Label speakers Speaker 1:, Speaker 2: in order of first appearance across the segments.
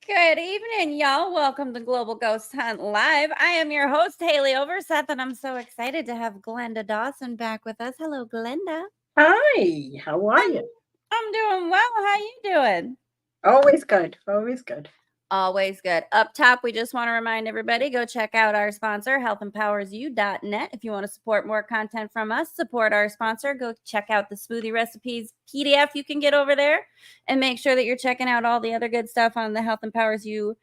Speaker 1: Good evening, y'all. Welcome to Global Ghost Hunt Live. I am your host, Haleigh Overseth, and I'm so excited to have Glenda Dawson back with us. Hello, Glenda.
Speaker 2: Hi, how are you?
Speaker 1: I'm doing well. How you doing?
Speaker 2: Always good, always good.
Speaker 1: Always good. Up top, we just want to remind everybody, go check out our sponsor, healthempowersyou.net. If you want to support more content from us, support our sponsor, go check out the smoothie recipes PDF you can get over there, and make sure that you're checking out all the other good stuff on the Health Empowers You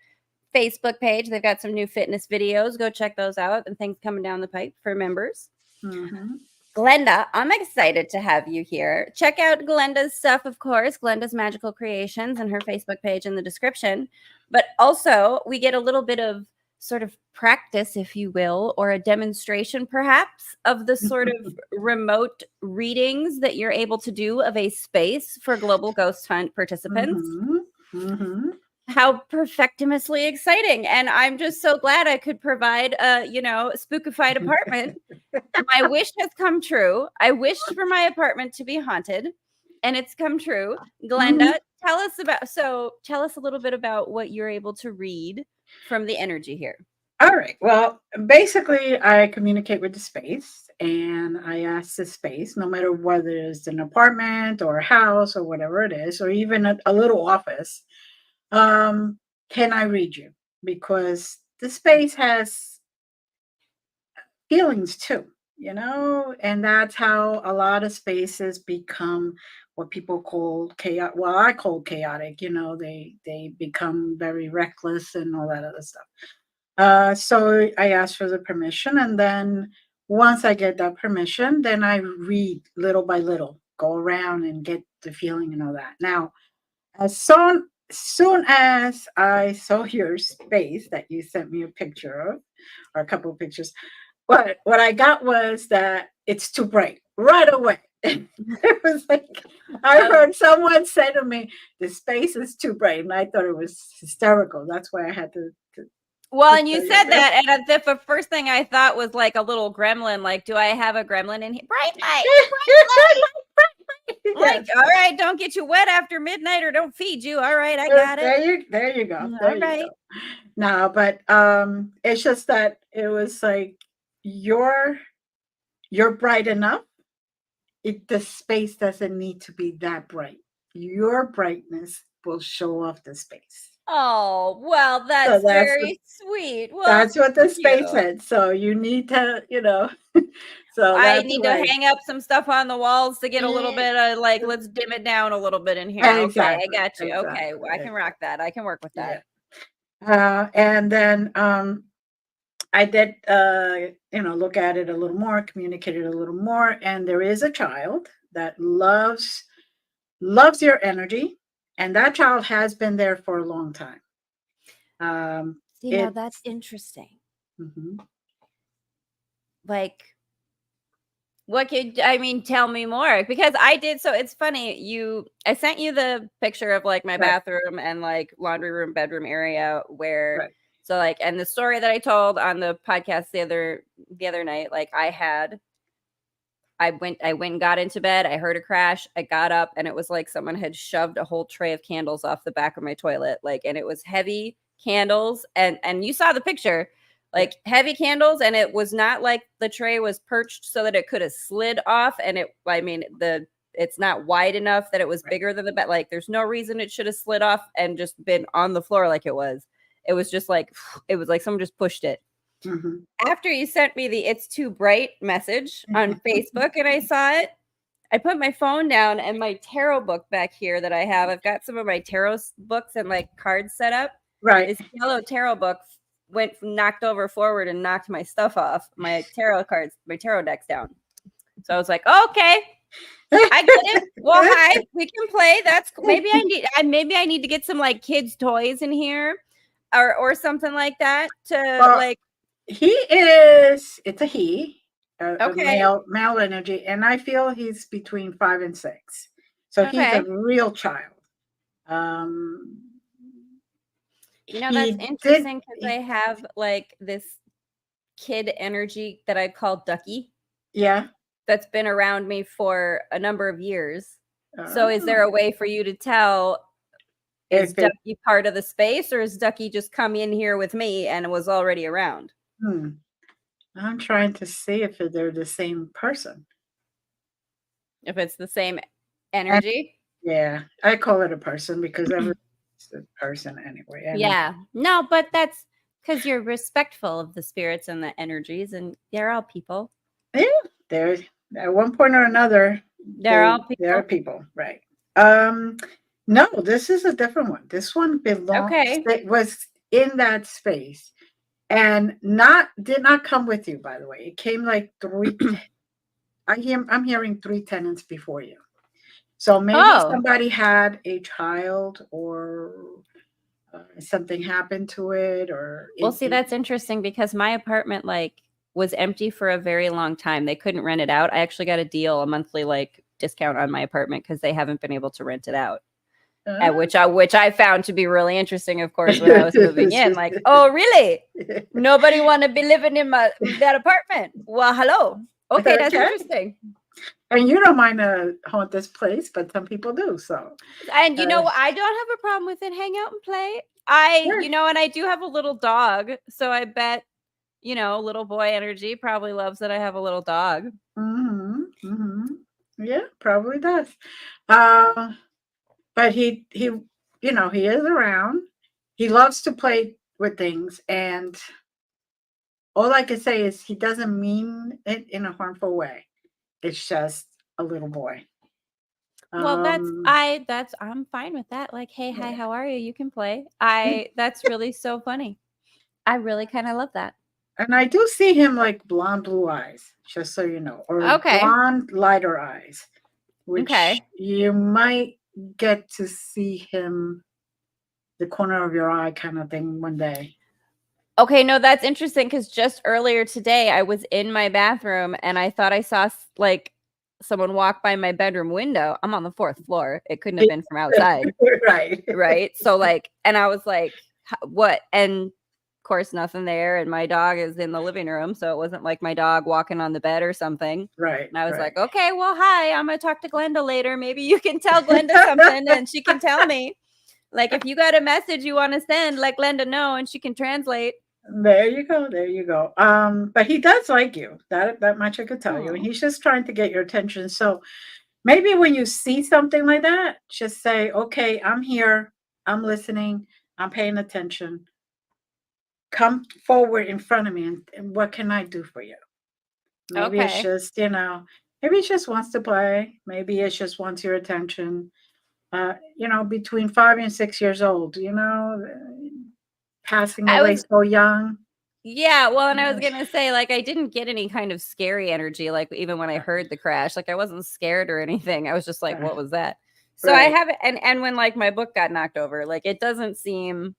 Speaker 1: Facebook page. They've got some new fitness videos. Go check those out and things coming down the pipe for members.
Speaker 2: Mm-hmm.
Speaker 1: Glenda, I'm excited to have you here. Check out Glenda's stuff, of course, Glenda's Magical Creations and her Facebook page in the description. But also, we get a little bit of sort of practice, if you will, or a demonstration perhaps of the sort of remote readings that you're able to do of a space for Global Ghost Hunt participants.
Speaker 2: Mm-hmm. Mm-hmm.
Speaker 1: How perfectimously exciting. And I'm just so glad I could provide a, spookified apartment. My wish has come true. I wished for my apartment to be haunted, and it's come true. Glenda, tell us a little bit about what you're able to read from the energy here.
Speaker 2: All right. Well, basically, I communicate with the space and I ask the space, no matter whether it's an apartment or a house or whatever it is, or even a little office, can I read you? Because the space has feelings too, and that's how a lot of spaces become what people call chaotic. Well, I call chaotic. They become very reckless and all that other stuff. So I ask for the permission, and then once I get that permission, then I read little by little, go around and get the feeling and all that. Now, as soon as I saw your space that you sent me a picture of, or a couple of pictures, what I got was that it's too bright right away. It was like I heard someone say to me, "The space is too bright," and I thought it was hysterical. That's why I had
Speaker 1: Well,
Speaker 2: to
Speaker 1: and you
Speaker 2: tell you
Speaker 1: said
Speaker 2: that.
Speaker 1: that, and the first thing I thought was like a little gremlin. Like, do I have a gremlin in here? Bright light, bright light. Like,
Speaker 2: Yes.
Speaker 1: all right, don't get you wet after midnight, or don't feed you. All right, I got it.
Speaker 2: There you go. There
Speaker 1: All
Speaker 2: you
Speaker 1: right.
Speaker 2: go. No, but it's just that it was like you're you're bright enough. The space doesn't need to be that bright. Your brightness will show off the space.
Speaker 1: Oh, well,
Speaker 2: So
Speaker 1: that's
Speaker 2: that's
Speaker 1: very sweet. Well,
Speaker 2: that's what the
Speaker 1: thank
Speaker 2: space
Speaker 1: you.
Speaker 2: said. So you need to, so
Speaker 1: I
Speaker 2: that's
Speaker 1: need to
Speaker 2: why.
Speaker 1: hang up some stuff on the walls to get a little
Speaker 2: Eh,
Speaker 1: bit of like, let's dim it down a little bit in here. Okay, I
Speaker 2: Exactly,
Speaker 1: got you. Okay,
Speaker 2: exactly,
Speaker 1: I can rock that. I can work with that.
Speaker 2: yeah. And then I did, look at it a little more, communicate it a little more, and there is a child that loves your energy, and that child has been there for a long time.
Speaker 1: See, now that's
Speaker 2: It's
Speaker 1: interesting.
Speaker 2: mhm.
Speaker 1: Like, tell me more because I did. So it's funny. I sent you the picture of like my
Speaker 2: Right,
Speaker 1: bathroom and like laundry room, bedroom area where,
Speaker 2: right,
Speaker 1: so like, and the story that I told on the podcast the other night, like I went and got into bed. I heard a crash. I got up and it was like someone had shoved a whole tray of candles off the back of my toilet. Like, and it was heavy candles. And you saw the picture,
Speaker 2: yeah,
Speaker 1: like heavy candles. And it was not like the tray was perched so that it could have slid off. And it's not wide enough that it was
Speaker 2: right.
Speaker 1: bigger than the bed. Like, there's no reason it should have slid off and just been on the floor like it was. It was just like, it was like someone just pushed it.
Speaker 2: Mhm.
Speaker 1: After you sent me the "It's Too Bright" message on Facebook and I saw it, I put my phone down and my tarot book back here that I have. I've got some of my tarot books and like cards set up.
Speaker 2: Right.
Speaker 1: This yellow tarot book went knocked over forward and knocked my stuff off. My tarot cards, my tarot decks down. So I was like, okay, I get it. Well, hi, we can play. That's cool. Maybe I need to get some like kids' toys in here, or something like that to
Speaker 2: Well,
Speaker 1: like.
Speaker 2: it's a he, a
Speaker 1: Okay,
Speaker 2: male energy, and I feel he's between 5 and 6. So he's a
Speaker 1: okay.
Speaker 2: real child. Um,
Speaker 1: That's
Speaker 2: he did,
Speaker 1: interesting because I have like this kid energy that I call Ducky
Speaker 2: yeah.
Speaker 1: that's been around me for a number of years. So is there a
Speaker 2: Oh.
Speaker 1: way for you to tell Is Ducky part of the space, or is Ducky just come in here with me and was already around?
Speaker 2: I'm trying to see if they're the same person.
Speaker 1: If it's the same energy?
Speaker 2: Yeah, I call it a person because everyone's a person anyway.
Speaker 1: Yeah. No, but that's because you're respectful of the spirits and the energies, and they're all people.
Speaker 2: Yeah, they're at one point or another.
Speaker 1: They're all people.
Speaker 2: They're people, right? No, this is a different one. This one belongs.
Speaker 1: Okay.
Speaker 2: It was in that space, and did not come with you. By the way, it came like three. I'm hearing 3 tenants before you. So maybe somebody had a child or something happened to it, or
Speaker 1: well, see, that's interesting because my apartment was empty for a very long time. They couldn't rent it out. I actually got a monthly discount on my apartment because they haven't been able to rent it out. Which I found to be really interesting, of course, when I was moving in. Like, oh, really? Nobody want to be living in that apartment? Well, hello. Okay, that's interesting.
Speaker 2: And you don't mind to haunt this place, but some people do. So,
Speaker 1: and I don't have a problem with it. Hang out and play. And I do have a little dog, so I bet little boy energy probably loves that I have a little dog.
Speaker 2: Yeah, probably does. But he is around. He loves to play with things, and all I can say is he doesn't mean it in a harmful way. It's just a little boy.
Speaker 1: Well, I'm fine with that. Like, hey, hi, how are you? You can play. That's really so funny. I really kind of love that.
Speaker 2: And I do see him like blonde blue eyes, just so you know, or blonde lighter eyes, which you might get to see him the corner of your eye kind of thing one day.
Speaker 1: Okay, no, that's interesting because just earlier today I was in my bathroom and I thought I saw someone walk by my bedroom window. I'm on the 4th floor. It couldn't have been from outside. Right. So and I was like, what? And of course, nothing there. And my dog is in the living room. So it wasn't like my dog walking on the bed or something.
Speaker 2: Right.
Speaker 1: And I was like, okay, well, hi, I'm going to talk to Glenda later. Maybe you can tell Glenda something and she can tell me. Like, if you got a message you want to send, let Glenda know and she can translate.
Speaker 2: There you go. But he does like you. That much I could tell you. And he's just trying to get your attention. So maybe when you see something like that, just say, okay, I'm here. I'm listening. I'm paying attention. Come forward in front of me and what can I do for you? Maybe it's just, maybe it just wants to play. Maybe it just wants your attention. Between 5 and 6 years old, passing away so young.
Speaker 1: Yeah, well, and I was going to say, I didn't get any kind of scary energy, even when I heard the crash. I wasn't scared or anything. I was just like, what was that? So I haven't, and when, my book got knocked over, it doesn't seem...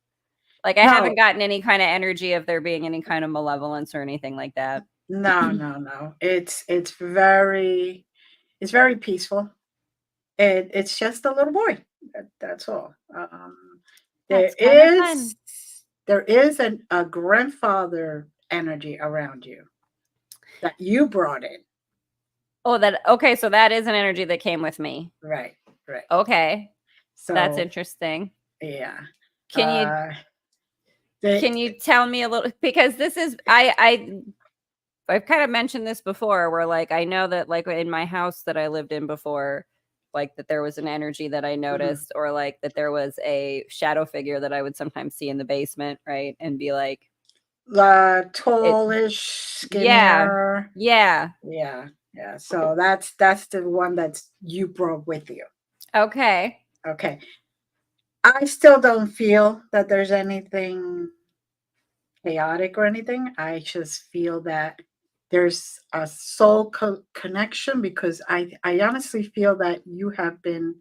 Speaker 1: I haven't gotten any kind of energy of there being any kind of malevolence or anything like that.
Speaker 2: No. It's very peaceful. It's just a little boy. That's all. There is a grandfather energy around you that you brought in.
Speaker 1: Oh, okay. So that is an energy that came with me.
Speaker 2: Right.
Speaker 1: Okay. So that's interesting.
Speaker 2: Yeah.
Speaker 1: Can you tell me a little, because this is, I've kind of mentioned this before where I know that in my house that I lived in before, that there was an energy that I noticed or that there was a shadow figure that I would sometimes see in the basement. Right. And be like,
Speaker 2: tallish, skinnier.
Speaker 1: Yeah.
Speaker 2: So that's the one that you brought with you.
Speaker 1: Okay.
Speaker 2: I still don't feel that there's anything chaotic or anything. I just feel that there's a soul connection because I honestly feel that you have been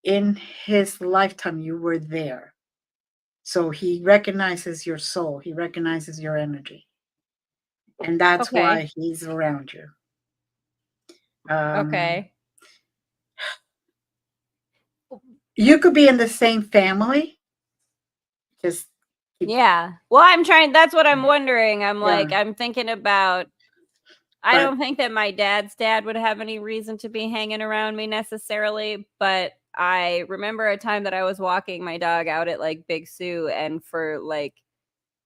Speaker 2: in his lifetime. You were there. So he recognizes your soul. He recognizes your energy. And that's why he's around you. You could be in the same family. Just
Speaker 1: well, that's what I'm wondering. I'm thinking about, I don't think that my dad's dad would have any reason to be hanging around me necessarily, but I remember a time that I was walking my dog out at like Big Sioux, and for like,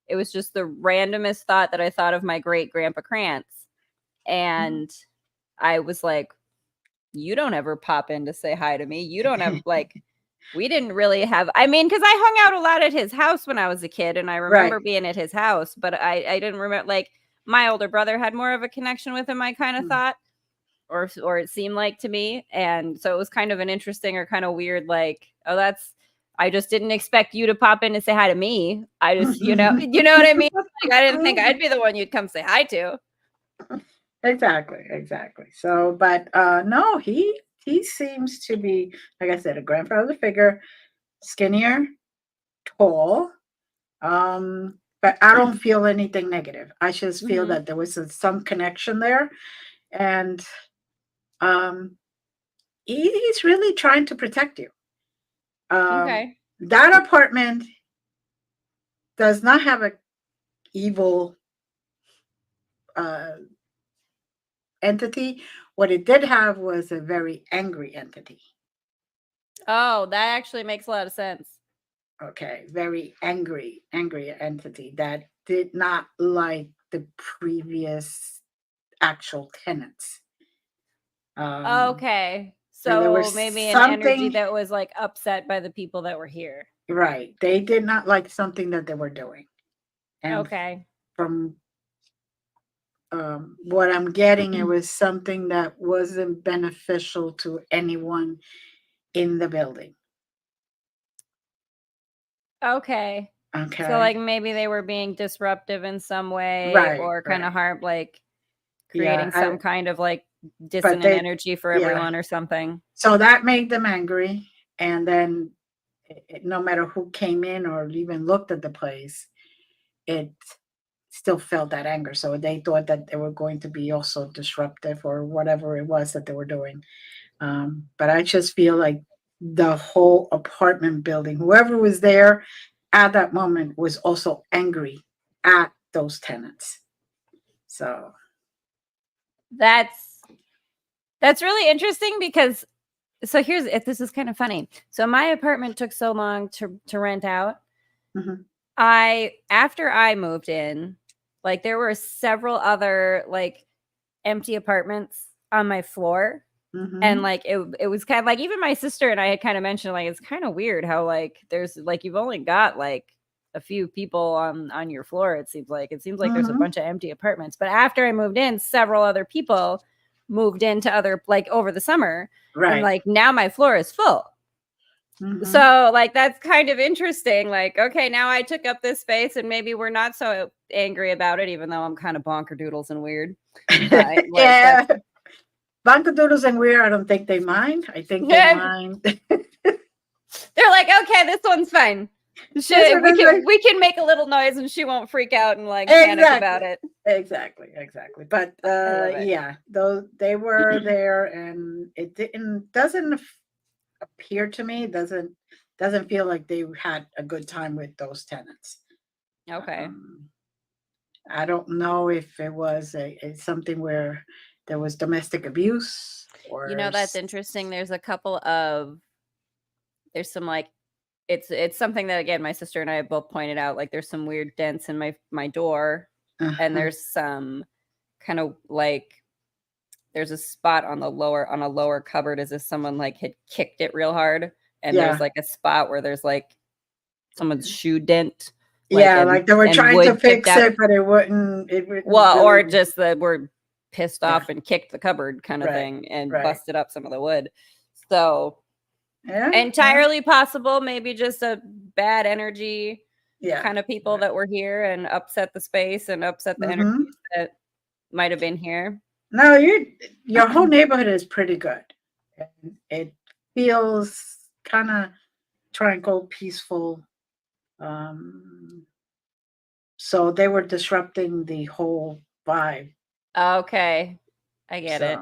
Speaker 1: it was just the randomest thought that I thought of my great grandpa Krantz. And I was like, you don't ever pop in to say hi to me. You don't have like, we didn't really have, I mean, because I hung out a lot at his house when I was a kid, and I remember
Speaker 2: Right.
Speaker 1: being at his house, but I didn't remember, like, my older brother had more of a connection with him, I kind of thought, or it seemed like to me. And so it was kind of an interesting or kind of weird, like, oh, I just didn't expect you to pop in and say hi to me. I just, you know what I mean? Like, I didn't think I'd be the one you'd come say hi to.
Speaker 2: Exactly. So, but no, he seems to be, like I said, a grandfather figure, skinnier, tall. But I don't feel anything negative. I just feel
Speaker 1: Mhm.
Speaker 2: that there was some connection there, and um, he's really trying to protect you.
Speaker 1: Okay.
Speaker 2: That apartment does not have a evil uh, entity. What it did have was a very angry entity.
Speaker 1: Oh, that actually makes a lot of sense.
Speaker 2: Okay, very angry entity that did not like the previous actual tenants.
Speaker 1: Okay.
Speaker 2: And there
Speaker 1: So
Speaker 2: was
Speaker 1: maybe an energy
Speaker 2: something
Speaker 1: that was like upset by the people that were here.
Speaker 2: right. They did not like something that they were doing. And
Speaker 1: Okay.
Speaker 2: from what I'm getting, it was something that wasn't beneficial to anyone in the building.
Speaker 1: Okay. So
Speaker 2: Okay.
Speaker 1: like maybe they were being disruptive in some way,
Speaker 2: Right,
Speaker 1: or kind of
Speaker 2: right.
Speaker 1: harm, like
Speaker 2: Yeah,
Speaker 1: creating some kind of like
Speaker 2: but
Speaker 1: dissonant
Speaker 2: they,
Speaker 1: energy for
Speaker 2: yeah.
Speaker 1: everyone or something.
Speaker 2: So that made them angry. And then no matter who came in or even looked at the place, it still felt that anger. So they thought that they were going to be also disruptive or whatever it was that they were doing. But I just feel like the whole apartment building, whoever was there at that moment, was also angry at those tenants. So,
Speaker 1: That's really interesting because so here's if this is kind of funny. So my apartment took so long to rent out.
Speaker 2: mhm,
Speaker 1: After I moved in, like there were several other like empty apartments on my floor. And
Speaker 2: mhm,
Speaker 1: like it was kind of like, even my sister and I had kind of mentioned, like, it's kind of weird how like there's like you've only got like a few people on your floor. It seems like there's a
Speaker 2: mhm.
Speaker 1: bunch of empty apartments. But after I moved in, several other people moved into other, like, over the summer, and
Speaker 2: Right.
Speaker 1: like now my floor is full.
Speaker 2: Mhm.
Speaker 1: So like that's kind of interesting. Like, okay, now I took up this space and maybe we're not so angry about it, even though I'm kind of bonkerdoodles and weird. Like
Speaker 2: Yeah.
Speaker 1: that's
Speaker 2: Bancadoodles and Weir, I don't think they mind. I think they
Speaker 1: they're
Speaker 2: mind.
Speaker 1: like, okay, this one's fine.
Speaker 2: This one is like,
Speaker 1: We can make a little noise and she won't freak out and like panic about
Speaker 2: exactly.
Speaker 1: it.
Speaker 2: Exactly. But
Speaker 1: I love it.
Speaker 2: yeah, those they were there, and it doesn't appear to me, doesn't feel like they had a good time with those tenants.
Speaker 1: Okay.
Speaker 2: Um, I don't know if it was something where there was domestic abuse
Speaker 1: You
Speaker 2: or
Speaker 1: know, that's interesting. There's some like it's something that, again, my sister and I have both pointed out. Like there's some weird dents in my door, and
Speaker 2: uh-huh.
Speaker 1: there's some kind of like there's a spot on a lower cupboard as if someone like had kicked it real hard, and there's
Speaker 2: Yeah.
Speaker 1: like a spot where there's like someone's shoe dent, like,
Speaker 2: Yeah, like they were
Speaker 1: and
Speaker 2: trying to
Speaker 1: wood chipped
Speaker 2: fix
Speaker 1: out.
Speaker 2: it, but it wouldn't
Speaker 1: Well,
Speaker 2: really.
Speaker 1: or just that we're pissed
Speaker 2: Yeah.
Speaker 1: off and kicked the cupboard kind of
Speaker 2: Right.
Speaker 1: thing and
Speaker 2: Right.
Speaker 1: busted up some of the wood. So
Speaker 2: Yeah. Yeah.
Speaker 1: entirely possible, maybe just a bad energy
Speaker 2: Yeah.
Speaker 1: kind of people that were here and upset the space and upset the energies
Speaker 2: Mm-hmm.
Speaker 1: that might have been here.
Speaker 2: No, your whole neighborhood is pretty good. And it feels kind of tranquil, peaceful. Um, so they were disrupting the whole vibe.
Speaker 1: Okay. I get
Speaker 2: So
Speaker 1: it.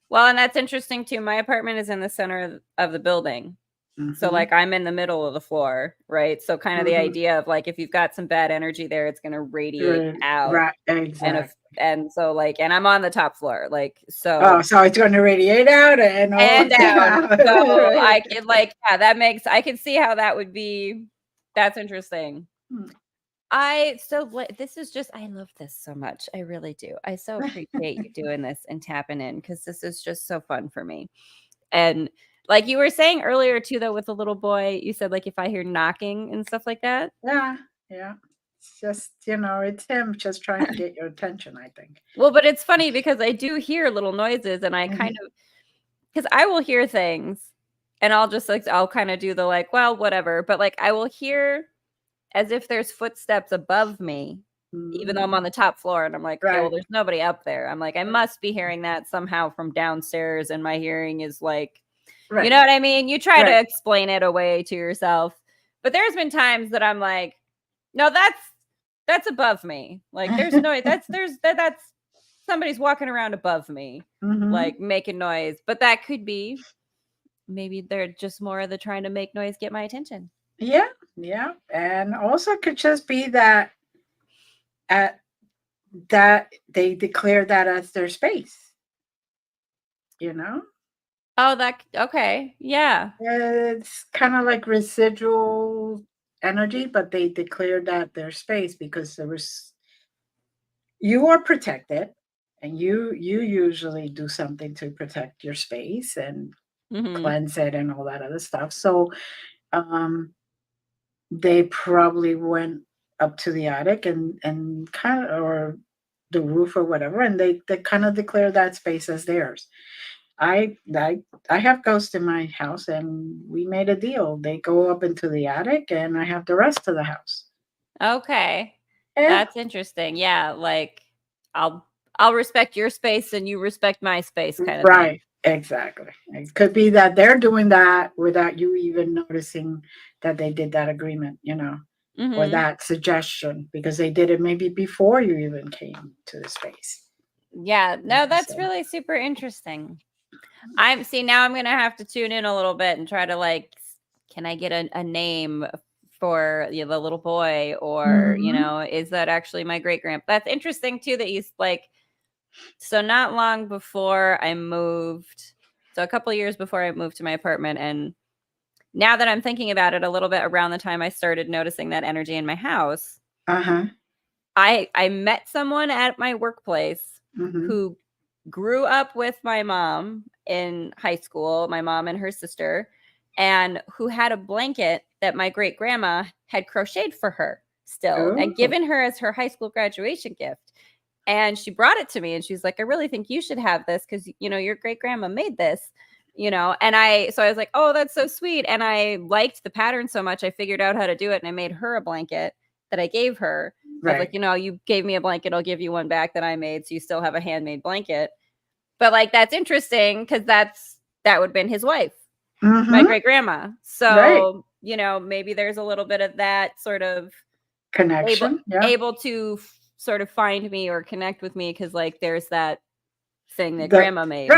Speaker 1: Well, and that's interesting too. My apartment is in the center of the building. So like I'm in the middle of the floor, right? So kind of the idea of like if you've got some bad energy there, it's going to radiate out.
Speaker 2: Right, exactly.
Speaker 1: And so like, and I'm on the top floor, like so.
Speaker 2: Oh, so it's going to radiate out and
Speaker 1: down. So
Speaker 2: right.
Speaker 1: I could like, yeah, that makes, I could see how that would be. That's interesting. This is just, I love this so much. I really do. I so appreciate you doing this and tapping in because this is just so fun for me. And like you were saying earlier too, though, with the little boy, you said like if I hear knocking and stuff like that.
Speaker 2: Yeah. It's just, it's him just trying to get your attention, I think.
Speaker 1: Well, but it's funny because I do hear little noises and I kind of, because I will hear things and I'll just like, I'll kind of do the like, well, whatever. But like I will hear as if there's footsteps above me, even though I'm on the top floor. And I'm like, okay, well, there's nobody up there. I'm like, I must be hearing that somehow from downstairs. And my hearing is like, you know what I mean? You try to explain it away to yourself. But there's been times that I'm like, no, that's above me. Like there's no, that's somebody's walking around above me, like making noise. But that could be, maybe they're just more of the trying to make noise, get my attention.
Speaker 2: Yeah. And also could just be that that they declare that as their space.
Speaker 1: Oh, okay. Yeah.
Speaker 2: It's kind of like residual energy, but they declared that their space because you are protected and you usually do something to protect your space and cleanse it and all that other stuff. So they probably went up to the attic and kind of, or the roof or whatever, and they kind of declare that space as theirs. I have ghosts in my house, and we made a deal. They go up into the attic, and I have the rest of the house.
Speaker 1: Okay, that's interesting. Yeah, like I'll respect your space, and you respect my space, kind of
Speaker 2: right.
Speaker 1: thing.
Speaker 2: Exactly. It could be that they're doing that without you even noticing that they did that agreement, or that suggestion, because they did it maybe before you even came to the space.
Speaker 1: Yeah, no, that's really super interesting. Now I'm gonna have to tune in a little bit and try to like, can I get a name for the little boy, or is that actually my great grandpa? That's interesting too, that he's like, so not long before I moved, so a couple of years before I moved to my apartment, and now that I'm thinking about it, a little bit around the time I started noticing that energy in my house, I met someone at my workplace who grew up with my mom in high school, my mom and her sister, and who had a blanket that my great grandma had crocheted for her still and given her as her high school graduation gift. And she brought it to me and she's like, I really think you should have this because, your great grandma made this, and so I was like, oh, that's so sweet. And I liked the pattern so much. I figured out how to do it and I made her a blanket that I gave her. Right. Like, you gave me a blanket, I'll give you one back that I made. So you still have a handmade blanket. But like, that's interesting because that would have been his wife, my great grandma. So, maybe there's a little bit of that sort of
Speaker 2: connection,
Speaker 1: able to sort of find me or connect with me because like there's that thing that grandma made.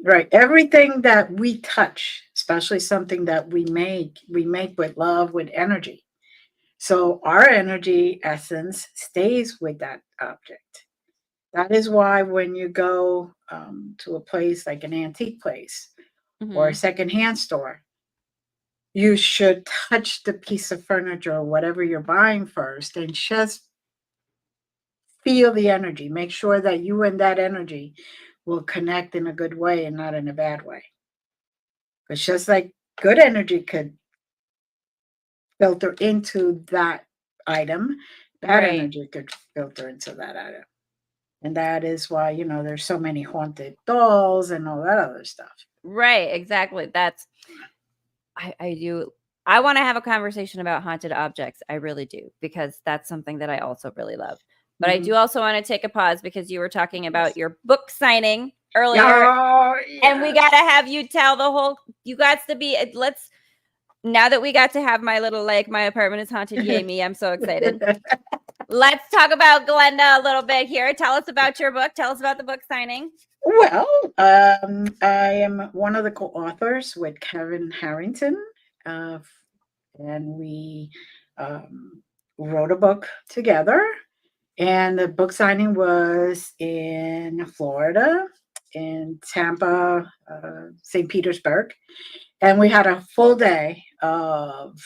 Speaker 2: Right. Everything that we touch, especially something that we make with love, with energy. So our energy essence stays with that object. That is why when you go to a place like an antique place or a secondhand store, you should touch the piece of furniture or whatever you're buying first and just feel the energy. Make sure that you and that energy will connect in a good way and not in a bad way. It's just like good energy could filter into that item, bad energy could filter into that item. And that is why, there's so many haunted dolls and all that other stuff.
Speaker 1: Right, exactly. I want to have a conversation about haunted objects. I really do, because that's something that I also really love. But I do also want to take a pause because you were talking about your book signing earlier. Oh, yes. And we got to have you tell you got to be, now that we got to have my little, like, my apartment is haunted, yay me, I'm so excited. Let's talk about Glenda a little bit here. Tell us about your book. Tell us about the book signing.
Speaker 2: Well, I am one of the co-authors with Kevin Harrington and we wrote a book together. And the book signing was in Florida, in Tampa, St. Petersburg. And we had a full day of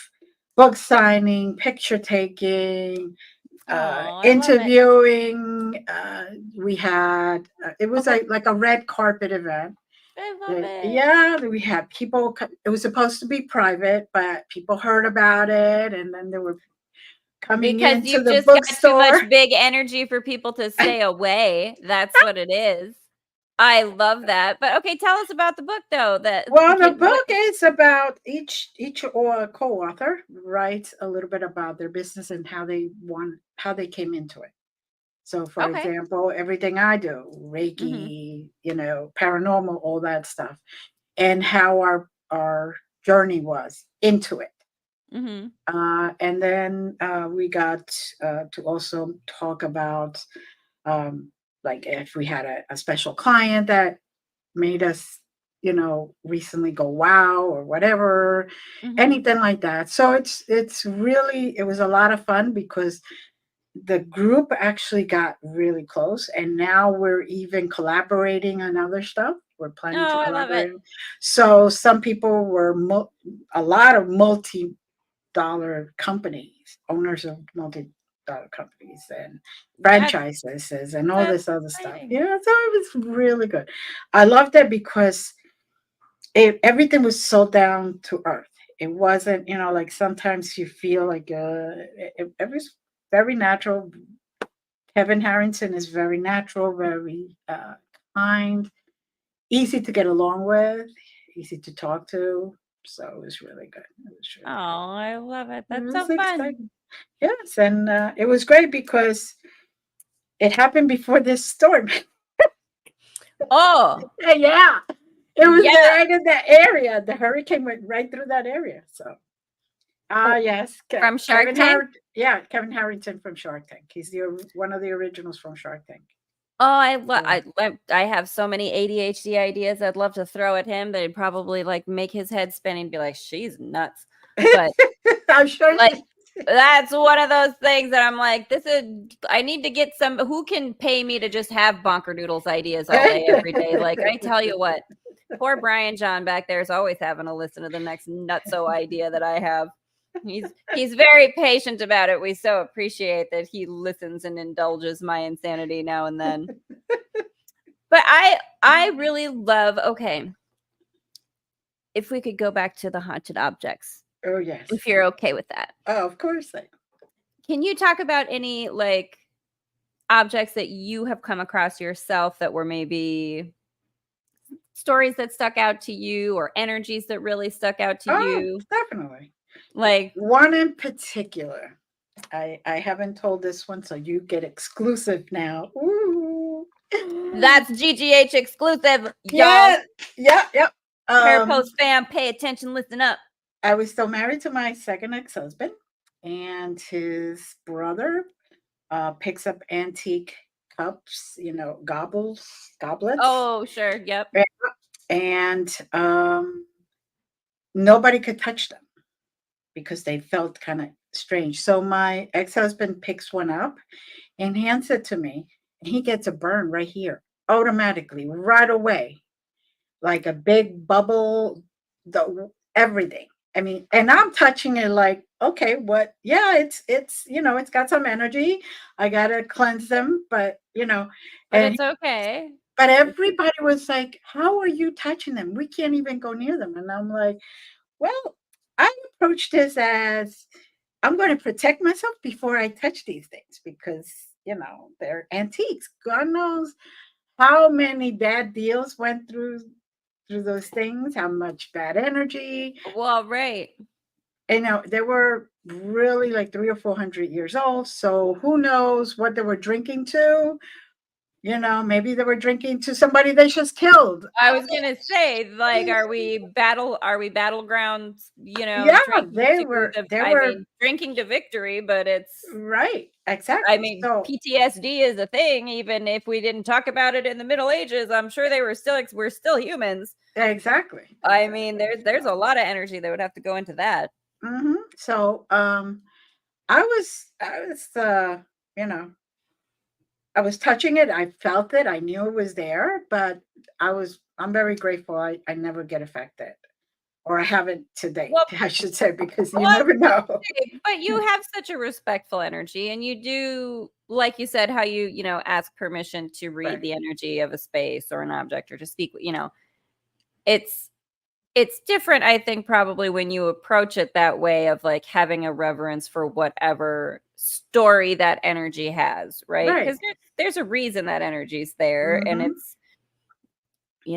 Speaker 2: book signing, picture taking,
Speaker 1: Oh, I love it.
Speaker 2: interviewing. We had, it was
Speaker 1: Okay.
Speaker 2: like a red carpet event.
Speaker 1: I love it.
Speaker 2: Yeah, we had people. It was supposed to be private, but people heard about it, and then they were coming
Speaker 1: Because
Speaker 2: into
Speaker 1: you've
Speaker 2: the
Speaker 1: just got too much
Speaker 2: bookstore.
Speaker 1: big energy for people to stay away. That's what it is. I love that. But okay, tell us about the book though. That
Speaker 2: Well, the
Speaker 1: what
Speaker 2: book is about each or co-author writes a little bit about their business and how they came into it. So, for
Speaker 1: okay.
Speaker 2: example, everything I do,
Speaker 1: Mhm.
Speaker 2: Reiki, paranormal, all that stuff, and how our journey was into it.
Speaker 1: Mhm.
Speaker 2: And then we got to also talk about um, like if we had a special client that made us, recently go wow or whatever,
Speaker 1: Mhm.
Speaker 2: anything like that. So it was a lot of fun because the group actually got really close, and now we're even collaborating on other stuff. We're planning to
Speaker 1: Oh, I love it.
Speaker 2: collaborate. So some people were a lot of multi-dollar companies, owners of multi-dollar companies and
Speaker 1: That's
Speaker 2: franchises and all
Speaker 1: that's
Speaker 2: this other stuff.
Speaker 1: exciting.
Speaker 2: Yeah, so it was really good. I loved it because everything was so down to earth. It wasn't, like sometimes you feel like it was very natural. Kevin Harrington is very natural, very kind, easy to get along with, easy to talk to. So it was really good. It was
Speaker 1: Oh,
Speaker 2: really good.
Speaker 1: I love it.
Speaker 2: It
Speaker 1: That's
Speaker 2: was
Speaker 1: so fun.
Speaker 2: exciting. Yes, and it was great because it happened before this storm.
Speaker 1: Oh,
Speaker 2: Yeah, it was
Speaker 1: yeah.
Speaker 2: right in that area. The hurricane went right through that area. So,
Speaker 1: Oh,
Speaker 2: yes,
Speaker 1: from Shark Tank?
Speaker 2: Kevin Harrington from Shark Tank. He's one of the originals from Shark Tank.
Speaker 1: Oh,
Speaker 2: Yeah.
Speaker 1: I have so many ADHD ideas I'd love to throw at him. They'd probably, like, make his head spin and be like, "She's nuts." But,
Speaker 2: I'm sure
Speaker 1: like,
Speaker 2: she.
Speaker 1: that's one of those things that I'm like, "This is I need to get some who can pay me to just have bonkerdoodles ideas all day, every day?" Like, I tell you what, poor Brian John back there is always having to listen to the next nutso idea that I have. He's very patient about it. We so appreciate that he listens and indulges my insanity now and then. But I really love okay, if we could go back to the haunted objects,
Speaker 2: Oh, yes.
Speaker 1: if you're okay with that.
Speaker 2: Oh, of course.
Speaker 1: Can you talk about any, like, objects that you have come across yourself that were maybe stories that stuck out to you or energies that really stuck out to
Speaker 2: Oh,
Speaker 1: you?
Speaker 2: definitely.
Speaker 1: Like,
Speaker 2: One in particular. I haven't told this one, so you get exclusive now. Ooh.
Speaker 1: that's GGH exclusive, y'all.
Speaker 2: Yeah, yeah, yeah.
Speaker 1: Parapost fam, pay attention, listen up.
Speaker 2: I was still married to my second ex-husband, and his brother picks up antique cups, goblets,
Speaker 1: Oh, sure, yep.
Speaker 2: and nobody could touch them because they felt kind of strange. So my ex-husband picks one up and hands it to me, and he gets a burn right here automatically, right away, like a big bubble, everything. I mean, and I'm touching it like, okay, what? Yeah, it's got some energy. I gotta cleanse them, but
Speaker 1: But
Speaker 2: and
Speaker 1: it's okay.
Speaker 2: but
Speaker 1: It's
Speaker 2: everybody was like, "How are you touching them? We can't even go near them." And I'm like, "Well, I approach this as I'm going to protect myself before I touch these things because they're antiques. God knows how many bad deals went through those things, how much bad energy.
Speaker 1: well, right.
Speaker 2: They were really like 300 or 400 years old. So who knows what they were drinking to? You know, maybe they were drinking to somebody they just killed.
Speaker 1: I was gonna say, like, are we battlegrounds,
Speaker 2: Yeah,
Speaker 1: drinking
Speaker 2: they
Speaker 1: to
Speaker 2: were.
Speaker 1: the
Speaker 2: They
Speaker 1: I
Speaker 2: were
Speaker 1: mean, drinking to victory, but it's
Speaker 2: right.
Speaker 1: I
Speaker 2: Exactly.
Speaker 1: mean,
Speaker 2: So
Speaker 1: PTSD is a thing, even if we didn't talk about it in the Middle Ages, I'm sure they were still we're still humans.
Speaker 2: exactly.
Speaker 1: I mean, there's a lot of energy that would have to go into that.
Speaker 2: So I was you know, I was touching it. I felt it. I knew it was there, but I'm very grateful I never get affected. Or I haven't to date,
Speaker 1: Well,
Speaker 2: I should say, because
Speaker 1: well,
Speaker 2: you
Speaker 1: I was
Speaker 2: never know.
Speaker 1: gonna say, but you have such a respectful energy, and you do, like you said, how you ask permission to read
Speaker 2: Right.
Speaker 1: the energy of a space or an object or to speak. It's it's different, I think, probably when you approach it that way of like having a reverence for whatever story that energy has, right?
Speaker 2: Right.
Speaker 1: Because there's a reason that energy's there, and
Speaker 2: Mhm.
Speaker 1: it's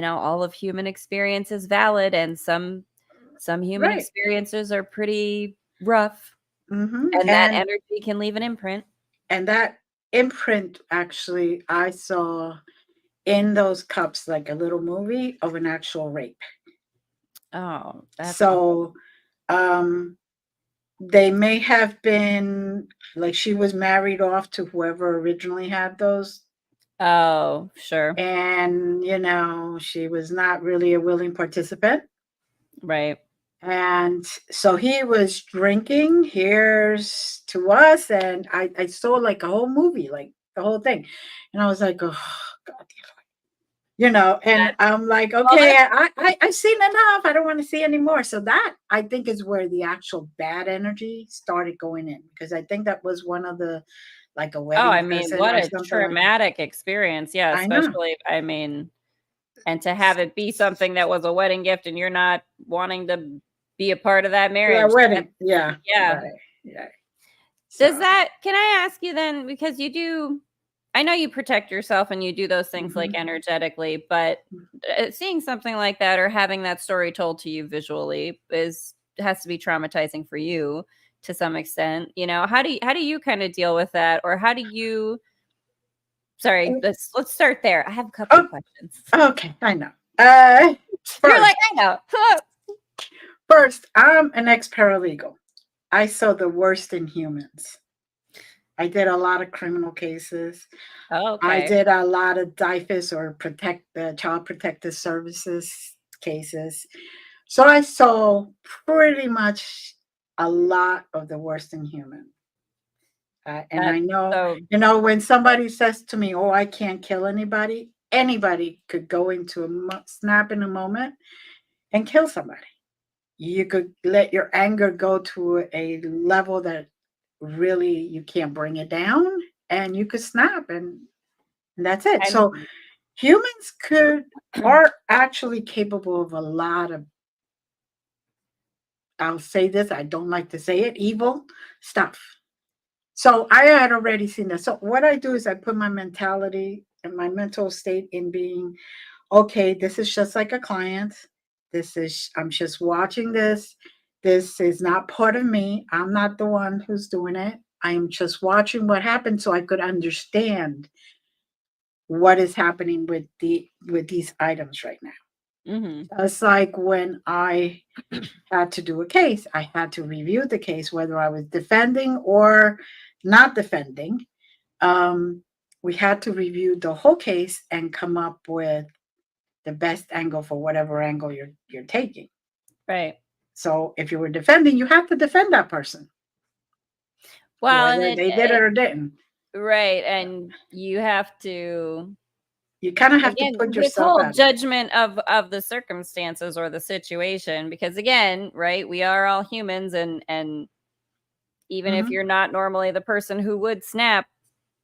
Speaker 1: all of human experience is valid, and some human
Speaker 2: Right.
Speaker 1: experiences are pretty rough,
Speaker 2: Mhm.
Speaker 1: and that energy can leave an imprint.
Speaker 2: And that imprint actually I saw in those cups like a little movie of an actual rape.
Speaker 1: Oh, that's awful.
Speaker 2: So um they may have been like she was married off to whoever originally had those,
Speaker 1: Oh, sure.
Speaker 2: and she was not really a willing participant.
Speaker 1: Right.
Speaker 2: And so he was drinking, here's to us, and I saw like a whole movie, like the whole thing, and I was like, oh God, and
Speaker 1: That's
Speaker 2: I'm like,
Speaker 1: well,
Speaker 2: okay,
Speaker 1: that's
Speaker 2: I've seen enough. I don't want to see anymore. So that I think is where the actual bad energy started going in, because I think that was one of the like a
Speaker 1: oh,
Speaker 2: wedding
Speaker 1: I mean,
Speaker 2: present
Speaker 1: what
Speaker 2: or
Speaker 1: a
Speaker 2: something like that.
Speaker 1: traumatic experience. Yeah,
Speaker 2: I know.
Speaker 1: especially, I mean, and to have it be something that was a wedding gift and you're not wanting to be a part of that
Speaker 2: That
Speaker 1: marriage.
Speaker 2: wedding. Yeah.
Speaker 1: Yeah.
Speaker 2: Right. Yeah.
Speaker 1: Does
Speaker 2: So
Speaker 1: that can I ask you then, because I know you protect yourself and you do those things like
Speaker 2: mhm.
Speaker 1: energetically, but seeing something like that or having that story told to you visually has to be traumatizing for you to some extent. How do you kind of deal with that, or how do you sorry, let's start there. I have a couple
Speaker 2: Oh,
Speaker 1: of questions.
Speaker 2: okay. I know. Uh,
Speaker 1: You're like,
Speaker 2: first,
Speaker 1: I know.
Speaker 2: first, I'm an ex-paralegal. I saw the worst in humans. I did a lot of criminal cases.
Speaker 1: Oh,
Speaker 2: I
Speaker 1: okay.
Speaker 2: did a lot of DIFAS or child protective services cases. So I saw pretty much a lot of the worst in human. And
Speaker 1: That's
Speaker 2: I know,
Speaker 1: so
Speaker 2: when somebody says to me, "Oh, I can't kill anybody," anybody could go into snap in a moment and kill somebody. You could let your anger go to a level that really you can't bring it down, and you could snap, and that's it.
Speaker 1: and
Speaker 2: So humans are actually capable of a lot of, I'll say this, I don't like to say it, evil stuff. So I had already seen that. So what I do is I put my mentality and my mental state in being, okay, this is just like a client. I'm just watching this. This is not part of me. I'm not the one who's doing it. I am just watching what happened so I could understand what is happening with these items right now.
Speaker 1: Mhm.
Speaker 2: It's like when I had to do a case, I had to review the case, whether I was defending or not defending. Um, we had to review the whole case and come up with the best angle for whatever angle you're taking.
Speaker 1: Right.
Speaker 2: So if you were defending, you have to defend that person,
Speaker 1: Well, and
Speaker 2: whether they did it or didn't.
Speaker 1: right, and you have to
Speaker 2: You kind of have to
Speaker 1: again
Speaker 2: put yourself
Speaker 1: withhold
Speaker 2: out of it.
Speaker 1: judgment of the circumstances or the situation, because again, right, we are all humans, and even if
Speaker 2: Hmm.
Speaker 1: you're not normally the person who would snap,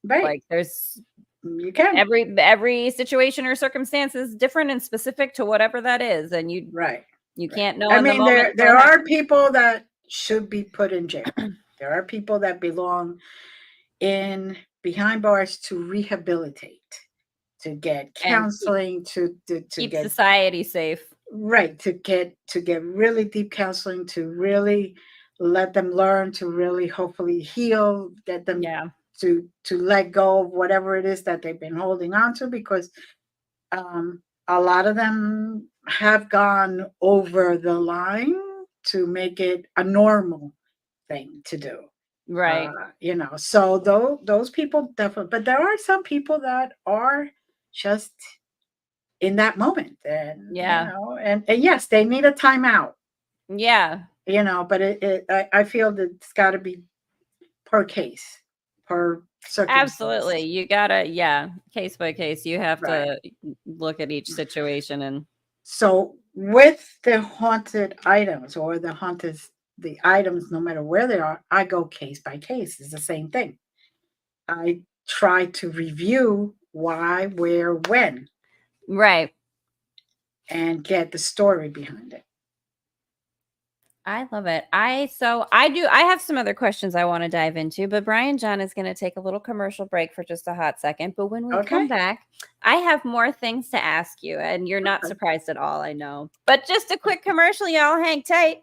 Speaker 2: Right.
Speaker 1: like there's
Speaker 2: You can.
Speaker 1: every situation or circumstance is different and specific to whatever that is, and
Speaker 2: Right.
Speaker 1: you
Speaker 2: Right.
Speaker 1: can't know
Speaker 2: I
Speaker 1: in the
Speaker 2: mean,
Speaker 1: moment
Speaker 2: there
Speaker 1: until it
Speaker 2: are
Speaker 1: happens.
Speaker 2: people that should be put in jail. There are people that belong in behind bars to rehabilitate, to get
Speaker 1: And
Speaker 2: counseling, to
Speaker 1: keep
Speaker 2: get
Speaker 1: society safe.
Speaker 2: right, to get really deep counseling, to really let them learn, to really hopefully heal, get them
Speaker 1: Yeah.
Speaker 2: to let go of whatever it is that they've been holding on to, because a lot of them have gone over the line to make it a normal thing to do.
Speaker 1: Right.
Speaker 2: So those people definitely, but there are some people that are just in that moment, and and yes, they need a timeout.
Speaker 1: Yeah.
Speaker 2: But I feel that it's got to be per case, per circumstance.
Speaker 1: Absolutely. You gotta, case by case. You have to look at each situation. And
Speaker 2: so with the haunted items or the items, no matter where they are, I go case by case. It's the same thing. I try to review why, where, when.
Speaker 1: Right.
Speaker 2: And get the story behind it.
Speaker 1: I love it. I have some other questions I want to dive into, but Brian John is going to take a little commercial break for just a hot second. But when we come back, I have more things to ask you, and you're not surprised at all, I know. But just a quick commercial, y'all. Hang tight.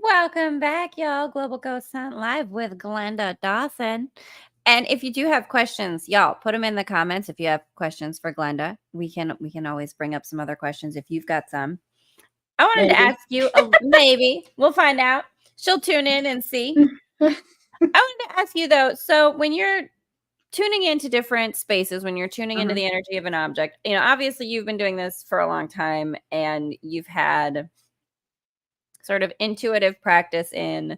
Speaker 1: Welcome back, y'all. Global Ghost Hunt Live with Glenda Dawson. And if you do have questions, y'all, put them in the comments. If you have questions for Glenda, we can always bring up some other questions if you've got some. I wanted to ask you, maybe we'll find out. She'll tune in and see. I wanted to ask you though. So when you're tuning into different spaces, when you're tuning into the energy of an object, obviously you've been doing this for a long time, and you've had sort of intuitive practice in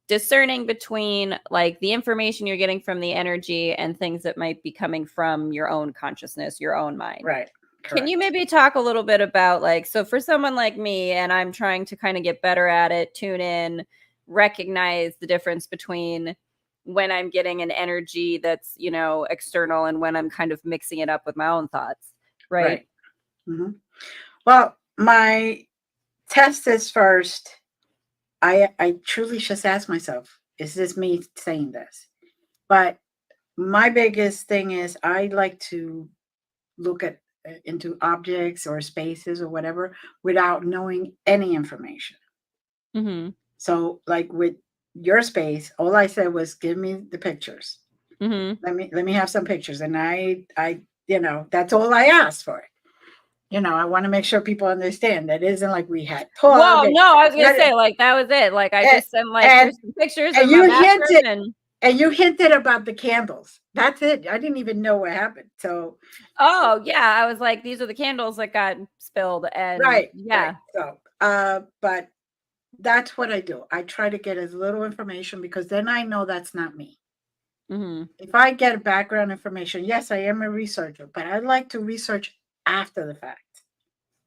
Speaker 1: discerning between like the information you're getting from the energy and things that might be coming from your own consciousness, your own mind.
Speaker 2: Right.
Speaker 1: Correct. Can you maybe talk a little bit about like, so for someone like me, and I'm trying to kind of get better at it, tune in, recognize the difference between when I'm getting an energy that's, external and when I'm kind of mixing it up with my own thoughts. Right.
Speaker 2: Mm-hmm. Well, my test this first. I truly just ask myself, is this me saying this? But my biggest thing is I like to look at into objects or spaces or whatever without knowing any information.
Speaker 1: Mm-hmm.
Speaker 2: So like with your space, all I said was give me the pictures.
Speaker 1: Mm-hmm.
Speaker 2: Let me have some pictures. And I that's all I asked for. I want to make sure people understand that it isn't like we had talk.
Speaker 1: Well, no, I was gonna say like that was it. Like I
Speaker 2: and,
Speaker 1: just sent like
Speaker 2: and,
Speaker 1: here's some pictures
Speaker 2: and
Speaker 1: of my
Speaker 2: you
Speaker 1: bathroom
Speaker 2: hinted about the candles. That's it. I didn't even know what happened. So
Speaker 1: oh yeah, I was like, these are the candles that got spilled, and
Speaker 2: right.
Speaker 1: yeah.
Speaker 2: So but that's what I do. I try to get as little information because then I know that's not me.
Speaker 1: Mm-hmm.
Speaker 2: If I get background information, yes, I am a researcher, but I like to research after the fact.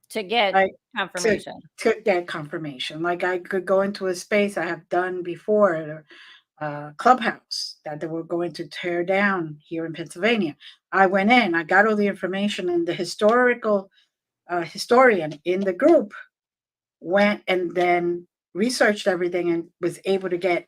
Speaker 1: To get
Speaker 2: Like
Speaker 1: confirmation.
Speaker 2: to get confirmation. Like I could go into a space I have done before at a clubhouse that they were going to tear down here in Pennsylvania. I went in, I got all the information, and the historian in the group went and then researched everything and was able to get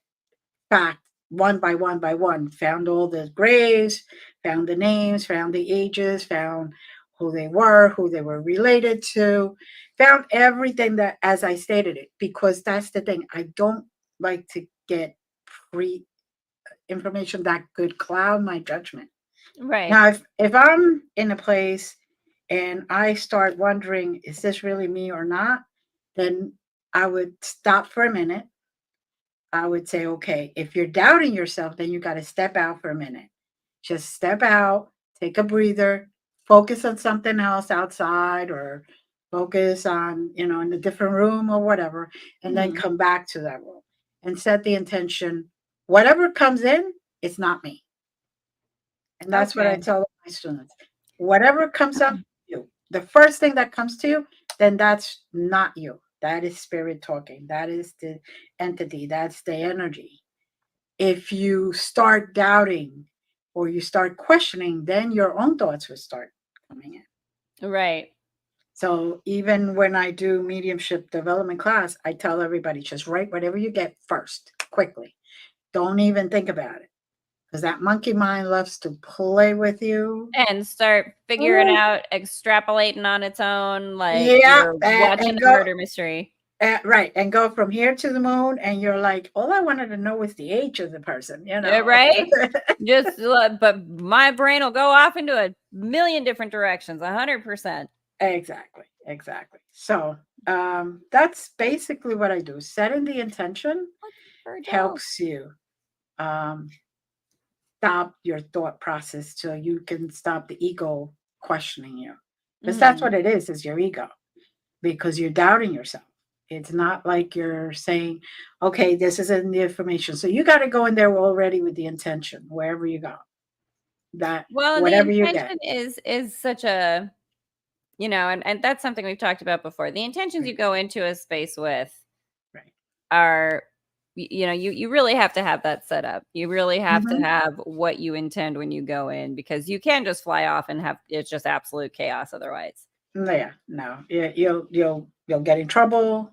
Speaker 2: fact one by one, found all the graves, found the names, found the ages, found who they were related to, found everything that, as I stated it, because that's the thing. I don't like to get pre information that could cloud my judgment.
Speaker 1: Right.
Speaker 2: Now, if I'm in a place and I start wondering, is this really me or not? Then I would stop for a minute. I would say, okay, if you're doubting yourself, then you got to step out for a minute. Just step out, take a breather, focus on something else outside or focus on, in a different room or whatever, and then
Speaker 1: Mm-hmm.
Speaker 2: come back to that room and set the intention. Whatever comes in, it's not me. And that's what I
Speaker 1: Okay.
Speaker 2: tell my students. Whatever comes up to you, the first thing that comes to you, then that's not you. That is spirit talking. That is the entity. That's the energy. If you start doubting or you start questioning, then your own thoughts will start coming in.
Speaker 1: Right.
Speaker 2: So even when I do mediumship development class, I tell everybody just write whatever you get first, quickly. Don't even think about it. Because that monkey mind loves to play with you.
Speaker 1: And start figuring out, extrapolating on its own, like
Speaker 2: Yeah,
Speaker 1: you're watching
Speaker 2: and
Speaker 1: a
Speaker 2: go
Speaker 1: murder mystery.
Speaker 2: right, and go from here to the moon, and you're like, all I wanted to know was the age of the person,
Speaker 1: Right? Just but my brain will go off into a million different directions, 100%.
Speaker 2: Exactly. So that's basically what I do. Setting the intention helps you stop your thought process so you can stop the ego questioning you. Because that's what it is your ego. Because you're doubting yourself. It's not like you're saying, okay, this isn't the information. So you got to go in there already with the intention, wherever you go. That
Speaker 1: Well, and the
Speaker 2: whatever you get.
Speaker 1: intention is such a, and that's something we've talked about before. The intentions
Speaker 2: Right.
Speaker 1: you go into a space with
Speaker 2: Right.
Speaker 1: are, you really have to have that set up. You really have to
Speaker 2: Mm-hmm.
Speaker 1: have what you intend when you go in, because you can just fly off and have it's just absolute chaos otherwise.
Speaker 2: Yeah, no, you'll get in trouble.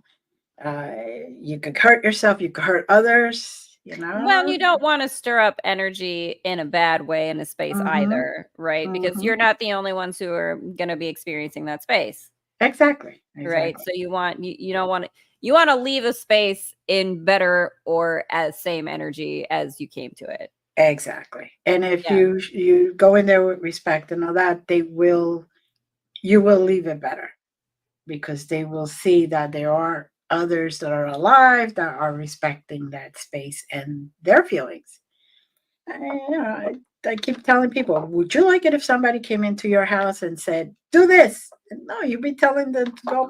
Speaker 2: You could hurt yourself. You could hurt others.
Speaker 1: Well, you don't want to stir up energy in a bad way in a space
Speaker 2: Mm-hmm.
Speaker 1: either, right? Because
Speaker 2: Mm-hmm.
Speaker 1: you're not the only ones who are going to be experiencing that space.
Speaker 2: Exactly.
Speaker 1: Right. So you don't want to, you want to leave a space in better or as same energy as you came to it.
Speaker 2: Exactly. And if
Speaker 1: Yeah.
Speaker 2: you go in there with respect and all that, you will leave it better because they will see that there are others that are alive that are respecting that space and their feelings. I keep telling people, would you like it if somebody came into your house and said, do this? No, you'd be telling them to go.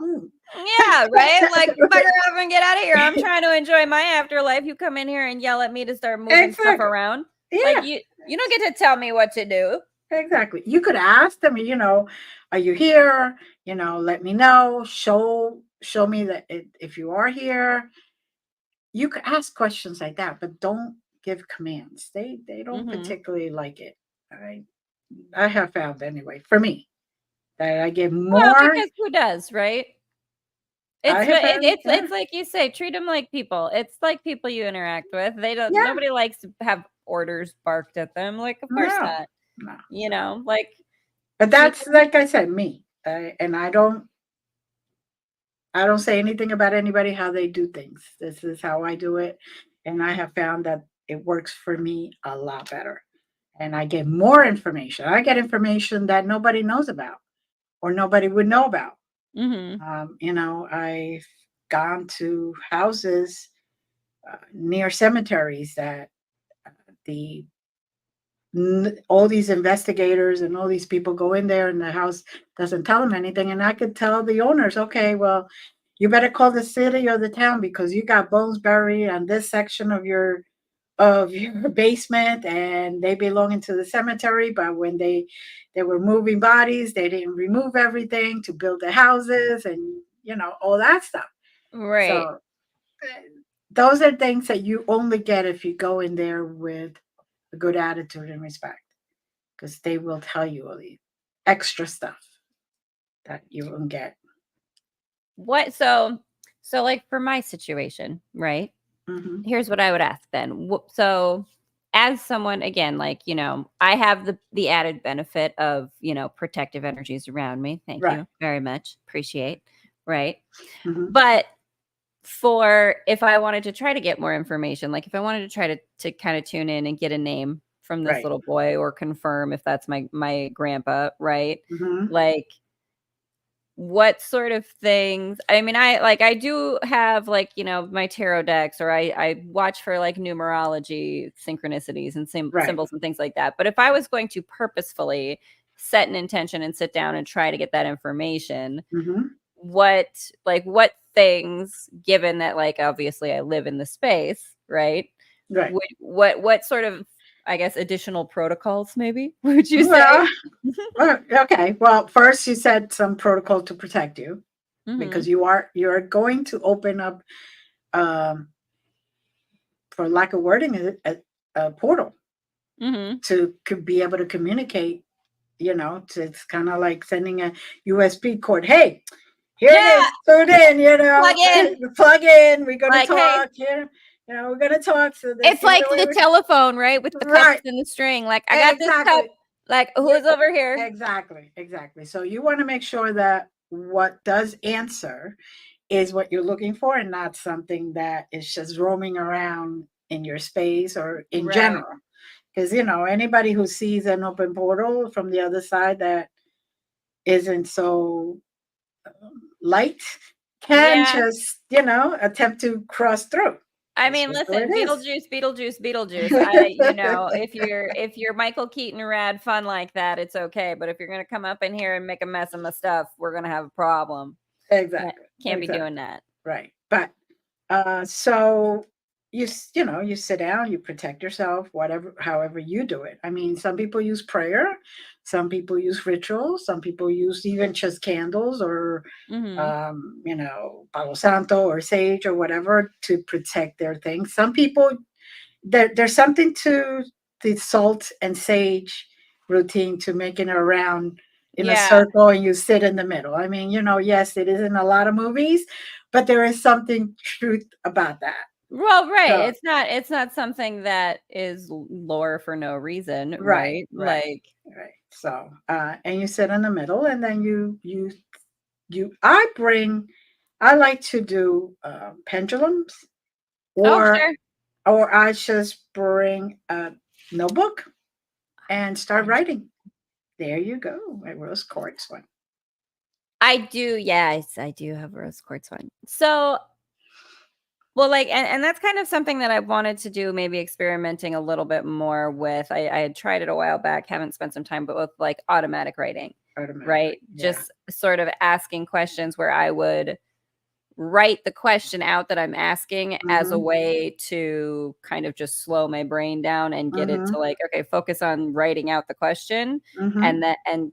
Speaker 1: Yeah, right? Like, bugger off and get out of here. I'm trying to enjoy my afterlife. You come in here and yell at me to start moving stuff
Speaker 2: Exactly.
Speaker 1: around.
Speaker 2: Yeah.
Speaker 1: Like, you don't get to tell me what to do.
Speaker 2: Exactly. You could ask them, are you here? Let me know. Show me that if you are here. You could ask questions like that, but don't give commands. They don't particularly like it. All right. I have found anyway, for me, that I give
Speaker 1: Well,
Speaker 2: more.
Speaker 1: because who does, right? It's like you say, treat them like people. It's like people you interact with. They don't.
Speaker 2: Yeah.
Speaker 1: Nobody likes to have orders barked at them. Like, of course not.
Speaker 2: No.
Speaker 1: You know, like.
Speaker 2: But that's like I said, me, and I don't say anything about anybody how they do things. This is how I do it, and I have found that it works for me a lot better. And I get more information. I get information that nobody knows about or nobody would know about. I've gone to houses near cemeteries that the all these investigators and all these people go in there and the house doesn't tell them anything. And I could tell the owners, okay, well, you better call the city or the town because you got bones buried on this section of your basement and they belong into the cemetery, but when they were moving bodies, they didn't remove everything to build the houses and all that stuff.
Speaker 1: Right.
Speaker 2: So those are things that you only get if you go in there with a good attitude and respect, because they will tell you all the extra stuff that you won't get.
Speaker 1: What so like for my situation, right? Here's what I would ask then. So as someone, again, like, I have the added benefit of, protective energies around me. Thank you very much. Appreciate. Right. But for if I wanted to try to get more information, like if I wanted to try to kind of tune in and get a name from this little boy or confirm if that's my grandpa, right? Like, what sort of things? I mean, I do have like, my tarot decks, or I watch for like numerology, synchronicities and symbols and things like that. But if I was going to purposefully set an intention and sit down and try to get that information, what things, given that like obviously I live in the space, right? What sort of, I guess, additional protocols maybe would you say?
Speaker 2: Okay. Well, first you said some protocol to protect you because you're going to open up, for lack of wording, a portal to be able to communicate. It's kind of like sending a USB cord. Hey, here it is. Put in. Plug in. We're gonna talk. Hey. We're gonna talk. So
Speaker 1: it's like the telephone, right? With the cups and the string. Like, I got this cup. Like, who's over here?
Speaker 2: Exactly. So you want to make sure that what does answer is what you're looking for and not something that is just roaming around in your space or in general. Because, anybody who sees an open portal from the other side that isn't so light can just, attempt to cross through.
Speaker 1: I mean, listen, Beetlejuice. If you're Michael Keaton rad fun like that, it's okay. But if you're gonna come up in here and make a mess of my stuff, we're gonna have a problem.
Speaker 2: Exactly.
Speaker 1: Can't be doing that.
Speaker 2: Right. But so you sit down, you protect yourself, however you do it. I mean, some people use prayer, some people use rituals, some people use even just candles or Palo Santo or sage or whatever to protect their things. Some people, there's something to the salt and sage routine to making it around in a circle and you sit in the middle. I mean, yes, it is in a lot of movies, but there is something truth about that.
Speaker 1: Well, right. So, it's not something that is lore for no reason, right?
Speaker 2: Right. So, and you sit in the middle, and then I like to do pendulums, or I just bring a notebook and start writing. There you go, a rose quartz one.
Speaker 1: I do, yes, I do have a rose quartz one. So, well, like, and that's kind of something that I wanted to do, maybe experimenting a little bit more with. I had tried it a while back, haven't spent some time, but with like automatic writing, right? Yeah. Just sort of asking questions where I would write the question out that I'm asking as a way to kind of just slow my brain down and get it to like, okay, focus on writing out the question and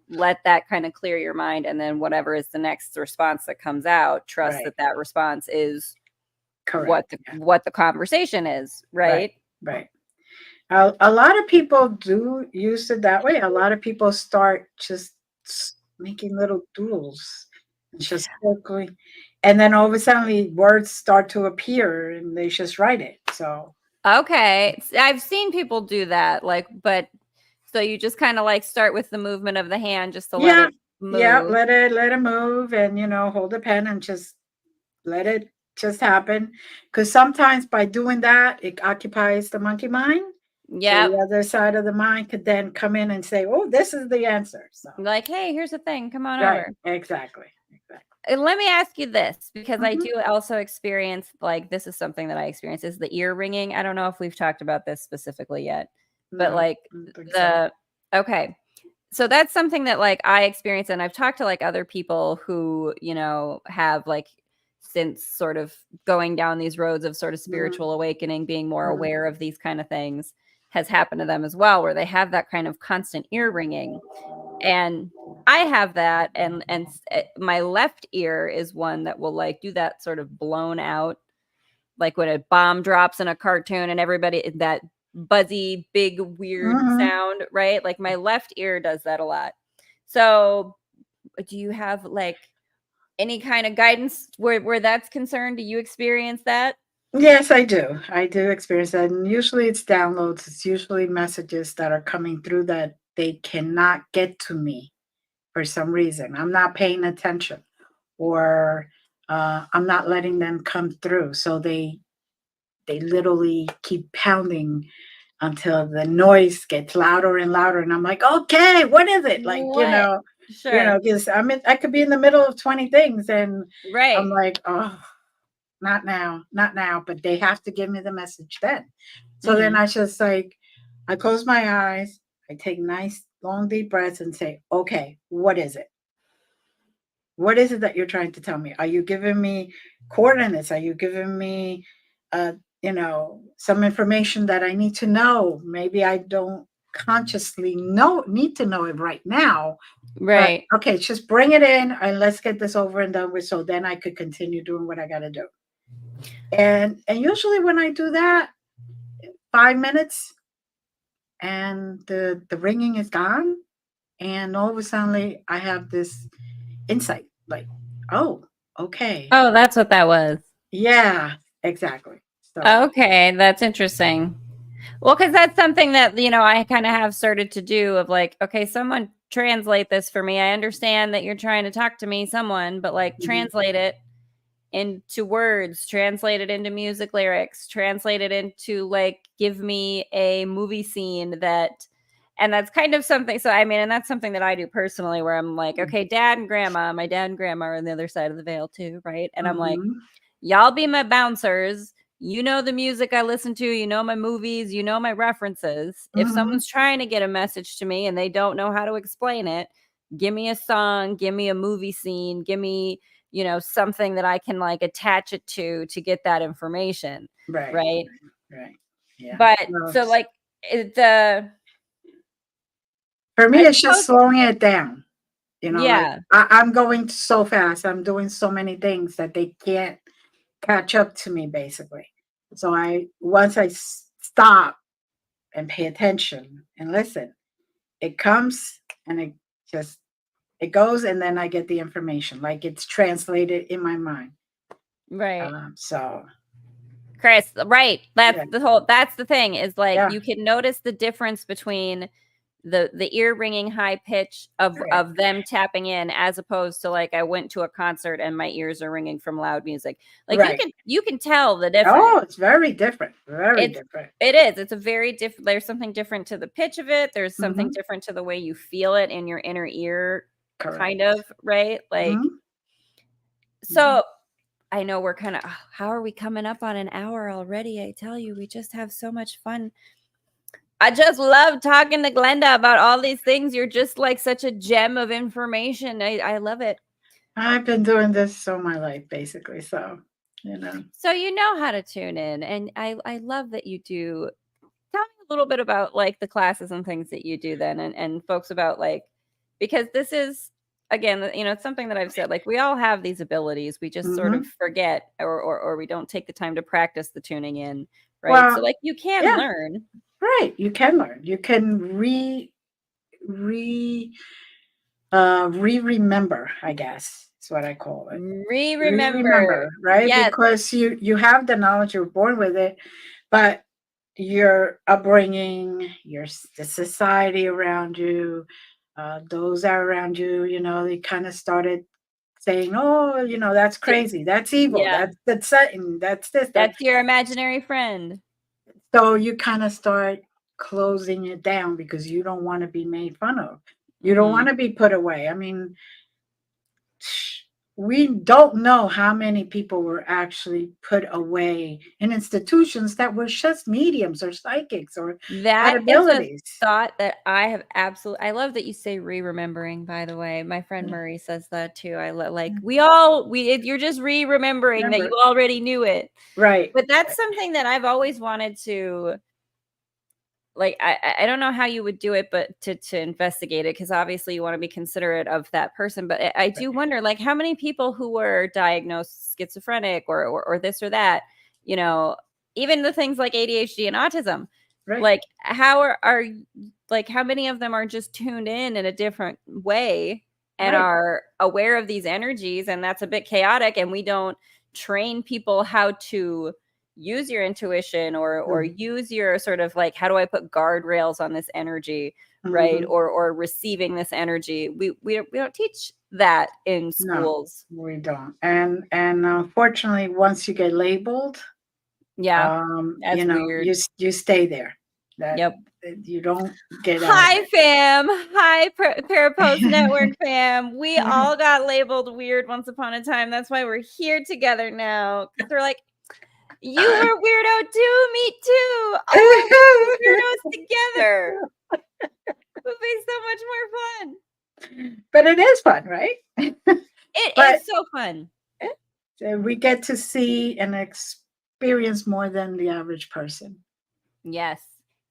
Speaker 1: let that kind of clear your mind. And then whatever is the next response that comes out, trust that response is correct. What the conversation is, right?
Speaker 2: Right. A lot of people do use it that way. A lot of people start just making little doodles It's just quickly, and then all of a sudden words start to appear, and they just write it. So
Speaker 1: Okay. I've seen people do that, like, but so you just kind of like start with the movement of the hand just to let
Speaker 2: yeah,
Speaker 1: it
Speaker 2: yeah,
Speaker 1: move.
Speaker 2: let it move, and hold the pen and just let it just happen. Because sometimes by doing that, it occupies the monkey mind. So
Speaker 1: Yep.
Speaker 2: the other side of the mind could then come in and say, "Oh, this is the answer." So
Speaker 1: Like, hey, here's the thing. Come on
Speaker 2: right,
Speaker 1: over.
Speaker 2: exactly, exactly.
Speaker 1: And let me ask you this, because I
Speaker 2: Hmm.
Speaker 1: do also experience, like, this is something that I experience, is the ear ringing. I don't know if we've talked about this specifically yet, but
Speaker 2: No,
Speaker 1: like
Speaker 2: I don't think so.
Speaker 1: the okay. So that's something that like I experience, and I've talked to like other people who, have like since sort of going down these roads of sort of
Speaker 2: Hmm.
Speaker 1: spiritual awakening, being more
Speaker 2: Hmm.
Speaker 1: aware of these kind of things has happened to them as well, where they have that kind of constant ear ringing. And I have that, and my left ear is one that will like do that sort of blown out, like when a bomb drops in a cartoon and everybody that buzzy big weird
Speaker 2: Hmm.
Speaker 1: sound, right? Like my left ear does that a lot. So do you have like any kind of guidance where that's concerned? Do you experience that?
Speaker 2: Yes, I do. I do experience that. And usually it's downloads. It's usually messages that are coming through that they cannot get to me for some reason. I'm not paying attention, or I'm not letting them come through. So they literally keep pounding until the noise gets louder and louder. And I'm like, okay, what is it? Like,
Speaker 1: What? Sure.
Speaker 2: because I could be in the middle of 20 things, and I'm
Speaker 1: Right.
Speaker 2: like, oh, not now, not now. But they have to give me the message then. So then
Speaker 1: Mhm.
Speaker 2: I just like, I close my eyes, I take nice long deep breaths and say, okay, what is it? What is it that you're trying to tell me? Are you giving me coordinates? Are you giving me, some information that I need to know? Maybe I don't consciously need to know it right now, but
Speaker 1: Right.
Speaker 2: okay, just bring it in and let's get this over and done with. So then I could continue doing what I got to do. And usually when I do that, 5 minutes and the ringing is gone, and all of a sudden I have this insight, like, oh, okay.
Speaker 1: Oh, that's what that was.
Speaker 2: Yeah, exactly. So,
Speaker 1: Okay, that's interesting. Well, because that's something that, I kind of have started to do of like, okay, someone translate this for me. I understand that you're trying to talk to me, someone, but like
Speaker 2: mhm,
Speaker 1: translate it into words, translate it into music lyrics, translate it into like, give me a movie scene and that's kind of something. So, I mean, and that's something that I do personally where I'm like,
Speaker 2: mm,
Speaker 1: okay, my dad and grandma are on the other side of the veil too, right? And I'm like,
Speaker 2: mhm,
Speaker 1: y'all be my bouncers. You know the music I listen to, you know my movies, you know my references. If
Speaker 2: mhm,
Speaker 1: someone's trying to get a message to me and they don't know how to explain it, give me a song, give me a movie scene, give me, something that I can like attach it to get that information,
Speaker 2: right,
Speaker 1: right?
Speaker 2: right, yeah.
Speaker 1: But
Speaker 2: No,
Speaker 1: so like the
Speaker 2: for me,
Speaker 1: I
Speaker 2: it's just
Speaker 1: suppose
Speaker 2: slowing it down. Like
Speaker 1: yeah.
Speaker 2: I'm going so fast. I'm doing so many things that they can't catch up to me, basically. So once I stop and pay attention and listen, it comes and just it goes, and then I get the information, like it's translated in my mind.
Speaker 1: Right.
Speaker 2: So
Speaker 1: Chris, right.
Speaker 2: yeah,
Speaker 1: That's the thing is like
Speaker 2: yeah,
Speaker 1: you can notice the difference between the ear ringing high pitch of
Speaker 2: right,
Speaker 1: of them tapping in as opposed to like I went to a concert and my ears are ringing from loud music. Like
Speaker 2: right.
Speaker 1: you can tell the difference.
Speaker 2: Oh, it's very different, very
Speaker 1: It's
Speaker 2: different.
Speaker 1: it is. It's a very different there's something different to the pitch of it. There's something
Speaker 2: Hmm.
Speaker 1: different to the way you feel it in your inner ear kind
Speaker 2: Correct.
Speaker 1: of, right? Like
Speaker 2: Hmm. Hmm.
Speaker 1: so I know we're kind of how are we coming up on an hour already? I tell you, we just have so much fun. I just love talking to Glenda about all these things. You're just like such a gem of information. I love it.
Speaker 2: I've been doing this all my life, basically. So.
Speaker 1: So you know how to tune in, and I love that you do. Tell me a little bit about like the classes and things that you do then, and folks about like because this is again, it's something that I've said. Like we all have these abilities, we just sort of
Speaker 2: Hmm.
Speaker 1: forget, or we don't take the time to practice the tuning in, right? So
Speaker 2: Well,
Speaker 1: like you can
Speaker 2: yeah,
Speaker 1: learn.
Speaker 2: right. You can learn. You can re Remember, I guess is what I call it.
Speaker 1: Remember.
Speaker 2: Remember, right?
Speaker 1: Yes.
Speaker 2: Because you have the knowledge, you're born with it, but your upbringing, the society around you, those that are around you, they kind of started saying, "Oh, that's crazy, that's evil,
Speaker 1: Yeah.
Speaker 2: that's Satan, that's this, that."
Speaker 1: That's your imaginary friend.
Speaker 2: So you kind of start closing it down because you don't want to be made fun of. You don't
Speaker 1: Mhm.
Speaker 2: want to be put away. I mean, we don't know how many people were actually put away in institutions that were just mediums or psychics or had
Speaker 1: That is a
Speaker 2: abilities.
Speaker 1: thought that I have absolutely. I love that you say remembering, by the way. My friend Murray says that too. Like you're just remembering that you
Speaker 2: Remember,
Speaker 1: already knew it.
Speaker 2: right?
Speaker 1: But that's something that I've always wanted to, like, I don't know how you would do it, but to investigate it, because obviously you want to be considerate of that person. But I do wonder, like, how many people who were diagnosed schizophrenic or this or that, even the things like ADHD and autism,
Speaker 2: Right.
Speaker 1: like, how are like, how many of them are just tuned in a different way and
Speaker 2: Right.
Speaker 1: are aware of these energies, and that's a bit chaotic, and we don't train people how to use your intuition or
Speaker 2: Mhm.
Speaker 1: use your sort of, like, how do I put guardrails on this energy, right?
Speaker 2: Mhm.
Speaker 1: Or receiving this energy. We don't teach that in
Speaker 2: No,
Speaker 1: schools.
Speaker 2: we don't. And unfortunately, once you get labeled,
Speaker 1: Yeah, that's weird.
Speaker 2: you stay there. That
Speaker 1: Yep.
Speaker 2: you don't get out of
Speaker 1: Hi, fam. Hi, Parapost Network
Speaker 2: it.
Speaker 1: fam. We all got labeled weird once upon a time. That's why we're here together now. Because they're like, you were weirdo too. Me too. Oh, why don't we be weirdos together? It would be so much more fun.
Speaker 2: But it is fun, right?
Speaker 1: It
Speaker 2: But
Speaker 1: is so fun.
Speaker 2: we get to see and experience more than the average person
Speaker 1: Yes.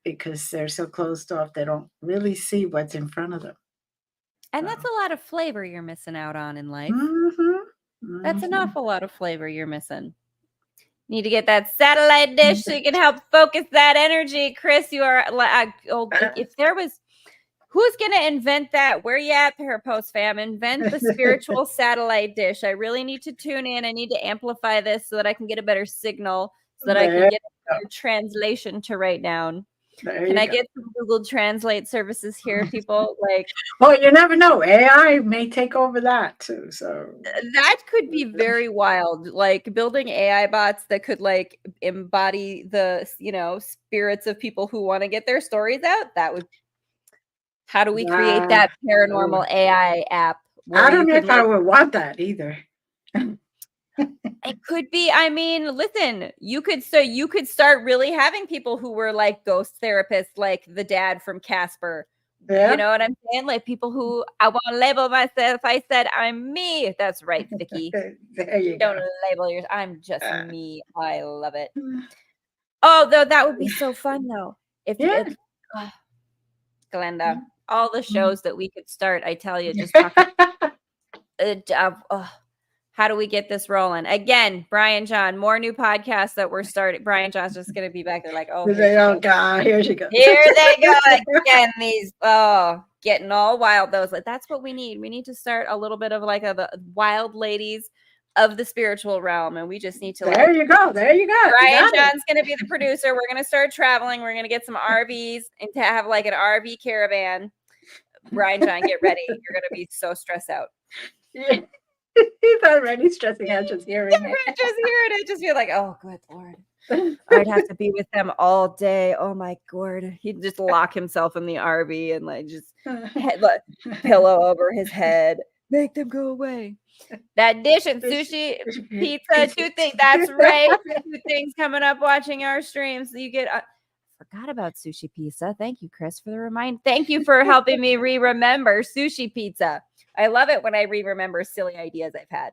Speaker 2: because they're so closed off, they don't really see what's in front of them.
Speaker 1: And
Speaker 2: So.
Speaker 1: that's a lot of flavor you're missing out on in life.
Speaker 2: Mhm.
Speaker 1: That's an
Speaker 2: Mhm.
Speaker 1: awful lot of flavor you're missing. Need to get that satellite dish so you can help focus that energy. Chris, you are if there was, who's going to invent that? Where you at, Parapost fam? Invent the spiritual satellite dish. I really need to tune in. I need to amplify this so that I can get a better signal, so that I can
Speaker 2: There
Speaker 1: get a
Speaker 2: you
Speaker 1: better translation to write down.
Speaker 2: go. There
Speaker 1: Can
Speaker 2: you
Speaker 1: I
Speaker 2: go.
Speaker 1: get some Google Translate services here, people? Like,
Speaker 2: Well, you never know. AI may take over that too. So
Speaker 1: that could be very wild. Like, building AI bots that could, like, embody the, spirits of people who want to get their stories out. That would, how do we create
Speaker 2: yeah.
Speaker 1: that paranormal AI app where
Speaker 2: I
Speaker 1: you
Speaker 2: don't know
Speaker 1: can,
Speaker 2: if I
Speaker 1: like,
Speaker 2: would want that either.
Speaker 1: it could be, I mean, listen, you could start really having people who were like ghost therapists, like the dad from Casper. You
Speaker 2: Yeah.
Speaker 1: know what I'm saying? Like, people who, I won't label myself. I said I'm me. That's right, Vicky.
Speaker 2: There you
Speaker 1: Don't
Speaker 2: go.
Speaker 1: label yours. I'm just
Speaker 2: Uh,
Speaker 1: me. I love it. Oh, though, that would be so fun though. If
Speaker 2: yeah.
Speaker 1: it, oh, Glenda, all the
Speaker 2: Mhm.
Speaker 1: shows that we could start, I tell you, just talking. Oh, how do we get this rolling? Again, Brian John, more new podcasts that we're starting. Brian John's just going to be back there like, oh, here she
Speaker 2: Oh
Speaker 1: goes.
Speaker 2: God, here she goes.
Speaker 1: Here they go again. These, getting all wild. Those, like, that's what we need. We need to start a little bit of like the wild ladies of the spiritual realm, and we just need to,
Speaker 2: There
Speaker 1: like,
Speaker 2: you go. There you go. You
Speaker 1: Brian
Speaker 2: got it.
Speaker 1: John's going to be the producer. We're going to start traveling. We're going to get some RVs and to have like an RV caravan. Brian John, get ready. You're going to be so stressed out.
Speaker 2: Yeah. He's already stressing out just hearing it.
Speaker 1: Just hear it. I just feel like, oh, good Lord. I'd have to be with them all day. Oh my God. He'd just lock himself in the RV and, like, just pillow over his head. Make them go away. That dish and sushi, pizza, 2 things. That's right. 2 things coming up watching our streams. So you get, forgot about sushi pizza. Thank you, Chris, for the reminder. Thank you for helping me remember sushi pizza. I love it when I remember silly ideas I've had.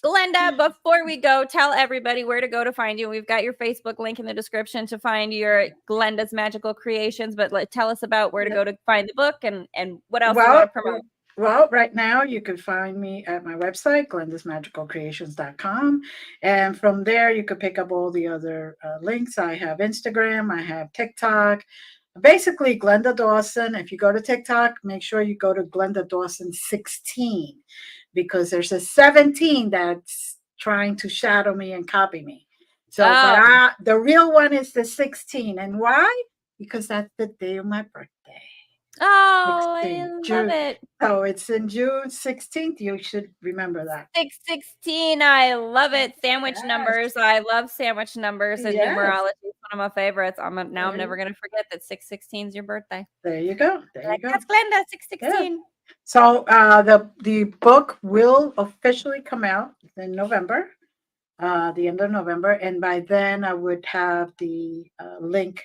Speaker 1: Glenda, before we go, tell everybody where to go to find you. We've got your Facebook link in the description to find your Glenda's Magical Creations, but tell us about where to go to find the book and what else you want to promote.
Speaker 2: Well, right now you can find me at my website, glendasmagicalcreations.com. And from there, you could pick up all the other links. I have Instagram, I have TikTok, basically Glenda Dawson. If you go to TikTok, make sure you go to Glenda Dawson 16, because there's a 17 that's trying to shadow me and copy me. So, but the real one is the 16. And why? Because that's the day of my birthday.
Speaker 1: Oh,
Speaker 2: 16,
Speaker 1: I love
Speaker 2: June.
Speaker 1: it.
Speaker 2: So it's in June 16th. You should remember that.
Speaker 1: 616. I love it. Sandwich
Speaker 2: Yes.
Speaker 1: numbers. I love sandwich numbers, and
Speaker 2: Yes.
Speaker 1: numerology is one of my favorites. I'm
Speaker 2: There
Speaker 1: never
Speaker 2: you-
Speaker 1: going to forget that 616 is your birthday.
Speaker 2: There you go. There you
Speaker 1: Like,
Speaker 2: go.
Speaker 1: that's Glenda, 616.
Speaker 2: So the book will officially come out in November, the end of November, and by then I would have the link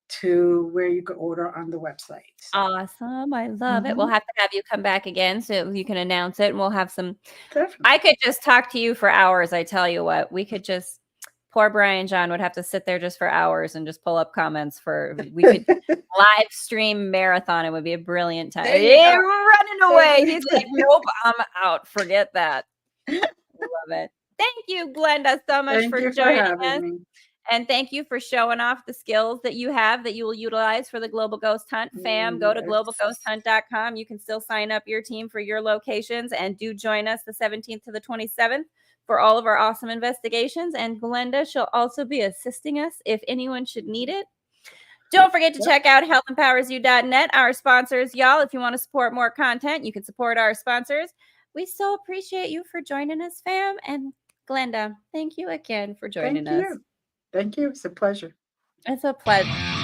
Speaker 2: to where you can order on the website. So.
Speaker 1: Awesome. I love it. We'll have to have you come back again so you can announce it, and we'll have some.
Speaker 2: Definitely.
Speaker 1: I could just talk to you for hours. I tell you what, we could just. Poor Brian John would have to sit there just for hours and just pull up comments we could live stream marathon. It would be a brilliant time. Yeah, running away. He's like, nope, I'm out. Forget that. Love it. Thank you, Glenda, so much for joining us.
Speaker 2: Me.
Speaker 1: And thank you for showing off the skills that you have that you will utilize for the Global Ghost Hunt. Fam, go to globalghosthunt.com. You can still sign up your team for your locations, and do join us the 17th to the 27th for all of our awesome investigations. And Glenda, she'll also be assisting us if anyone should need it. Don't forget to check out healthempowersyou.net, our sponsors, y'all. If you want to support more content, you can support our sponsors. We so appreciate you for joining us, fam. And Glenda, thank you again for joining us.
Speaker 2: Thank you. It's a pleasure.
Speaker 1: It's a pleasure.